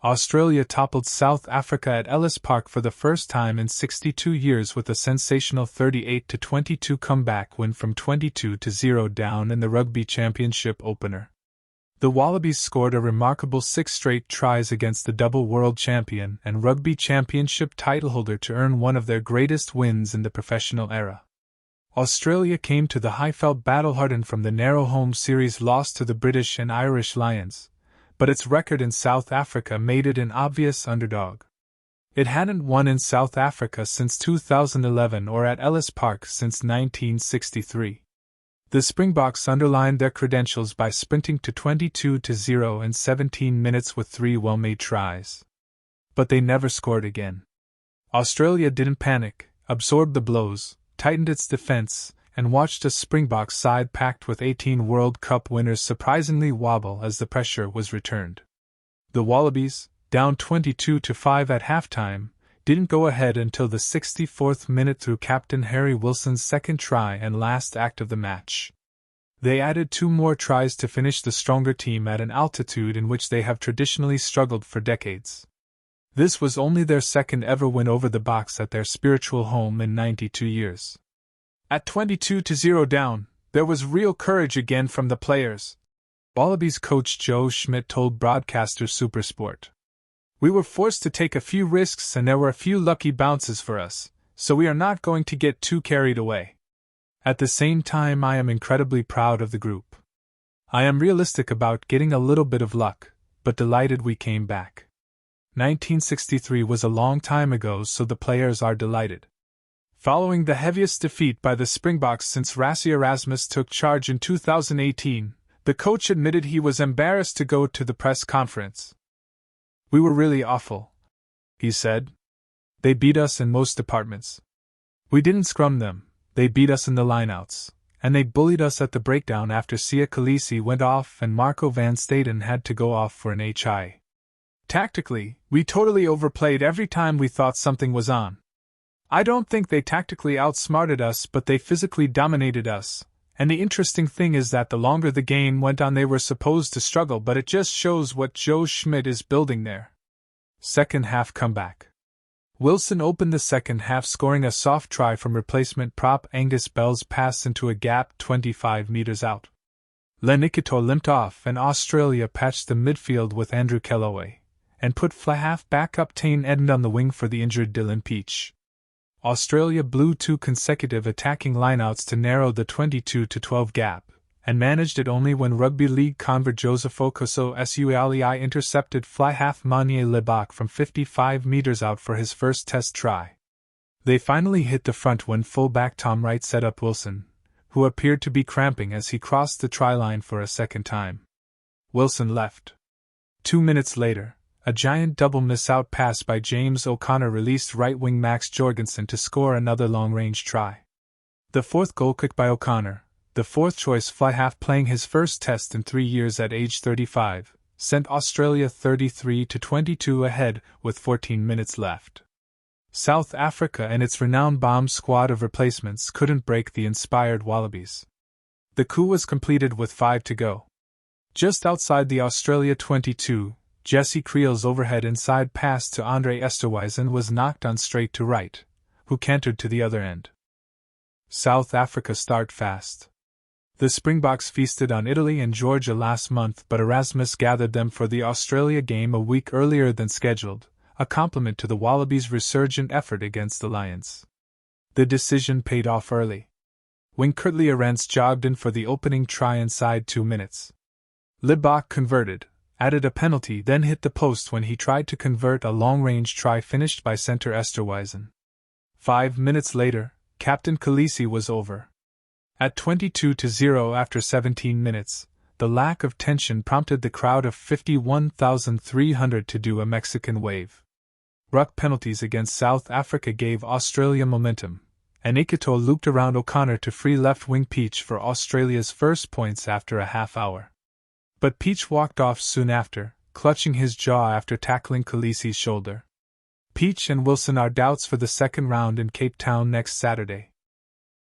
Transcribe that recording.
Australia toppled South Africa at Ellis Park for the first time in 62 years with a sensational 38-22 comeback win from 22-0 down in the Rugby Championship opener. The Wallabies scored a remarkable 6 straight tries against the double world champion and Rugby Championship titleholder to earn one of their greatest wins in the professional era. Australia came to the Highveld battle-hardened from the narrow home series loss to the British and Irish Lions, but its record in South Africa made it an obvious underdog. It hadn't won in South Africa since 2011 or at Ellis Park since 1963. The Springboks underlined their credentials by sprinting to 22-0 in 17 minutes with 3 well-made tries. But they never scored again. Australia didn't panic, absorbed the blows, tightened its defense, and watched a Springboks side packed with 18 World Cup winners surprisingly wobble as the pressure was returned. The Wallabies, down 22-5 at halftime, didn't go ahead until the 64th minute through captain Harry Wilson's second try and last act of the match. They added 2 more tries to finish the stronger team at an altitude in which they have traditionally struggled for decades. This was only their second ever win over the Boks at their spiritual home in 92 years. At 22-0 down, there was real courage again from the players. Wallabies coach Joe Schmidt told broadcaster SuperSport. We were forced to take a few risks and there were a few lucky bounces for us, so we are not going to get too carried away. At the same time, I am incredibly proud of the group. I am realistic about getting a little bit of luck, but delighted we came back. 1963 was a long time ago, so the players are delighted. Following the heaviest defeat by the Springboks since Rassie Erasmus took charge in 2018, the coach admitted he was embarrassed to go to the press conference. We were really awful, he said. They beat us in most departments. We didn't scrum them, they beat us in the lineouts, and they bullied us at the breakdown after Kolisi went off and Marco van Staden had to go off for an HI. Tactically, we totally overplayed every time we thought something was on. I don't think they tactically outsmarted us, but they physically dominated us. And the interesting thing is that the longer the game went on, they were supposed to struggle, but it just shows what Joe Schmidt is building there. Second half comeback. Wilson opened the second half, scoring a soft try from replacement prop Angus Bell's pass into a gap 25 meters out. Len Ikator limped off and Australia patched the midfield with Andrew Kellaway, and put half backup Tane Edmund on the wing for the injured Dylan Peach. Australia blew 2 consecutive attacking lineouts to narrow the 22-12 gap, and managed it only when rugby league convert Joseph Okoso Suali intercepted fly half Manye Lebak from 55 meters out for his first test try. They finally hit the front when full-back Tom Wright set up Wilson, who appeared to be cramping as he crossed the try line for a second time. Wilson left. 2 minutes later, a giant double miss-out pass by James O'Connor released right-wing Max Jorgensen to score another long-range try. The fourth goal kicked by O'Connor, the fourth-choice fly-half playing his first test in 3 years at age 35, sent Australia 33-22 ahead with 14 minutes left. South Africa and its renowned bomb squad of replacements couldn't break the inspired Wallabies. The coup was completed with 5 to go. Just outside the Australia 22, Jesse Creel's overhead inside pass to Andre Esterhuizen was knocked on straight to right, who cantered to the other end. South Africa start fast. The Springboks feasted on Italy and Georgia last month, but Erasmus gathered them for the Australia game a week earlier than scheduled, a compliment to the Wallabies' resurgent effort against the Lions. The decision paid off early. Wing Kurtley Arendts jogged in for the opening try inside 2 minutes. Lebak converted, added a penalty, then hit the post when he tried to convert a long-range try finished by centre Esterhuizen. 5 minutes later, Captain Kolisi was over. At 22-0 after 17 minutes, the lack of tension prompted the crowd of 51,300 to do a Mexican wave. Ruck penalties against South Africa gave Australia momentum, and Ikator looped around O'Connor to free left-wing Peach for Australia's first points after a half hour. But Peach walked off soon after, clutching his jaw after tackling Kolisi's shoulder. Peach and Wilson are doubts for the second round in Cape Town next Saturday.